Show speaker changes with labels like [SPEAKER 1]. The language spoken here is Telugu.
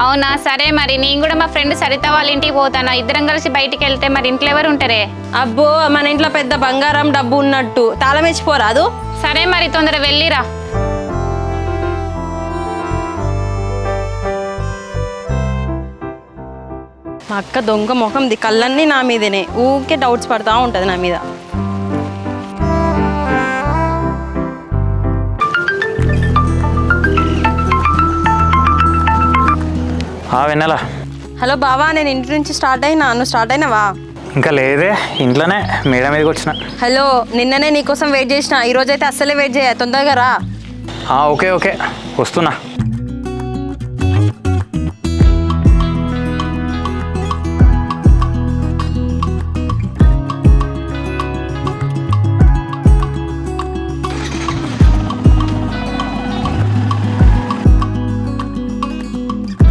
[SPEAKER 1] అవునా, సరే మరి నేను కూడా మా ఫ్రెండ్ సరిత వాళ్ళ ఇంటికి పోతాను. ఇద్దరం కలిసి బయటికి వెళ్తే మరి ఇంట్లో ఎవరు ఉంటారే?
[SPEAKER 2] అబ్బో, మన ఇంట్లో పెద్ద బంగారం డబ్బు ఉన్నట్టు తాళం ఇచ్చిపోరాదు.
[SPEAKER 1] సరే మరి తొందర వెళ్ళిరా.
[SPEAKER 2] మా అక్క దొంగ ముఖంది, కళ్ళన్నీ నా మీదనే, ఊరికే డౌట్స్ పడతా ఉంటుంది నా మీద.
[SPEAKER 3] వెన్నెలా.
[SPEAKER 2] హలో బావా, నేను ఇంటి నుంచి స్టార్ట్ అయినా, నువ్వు స్టార్ట్ అయినావా?
[SPEAKER 3] ఇంకా లేదే, ఇంట్లోనే మేడ మీదకి వచ్చిన.
[SPEAKER 2] హలో, నిన్ననే నీకోసం వెయిట్ చేసిన, ఈరోజైతే అస్సలే వెయిట్ చేయ, తొందరగా రా.
[SPEAKER 3] ఓకే ఓకే వస్తున్నా.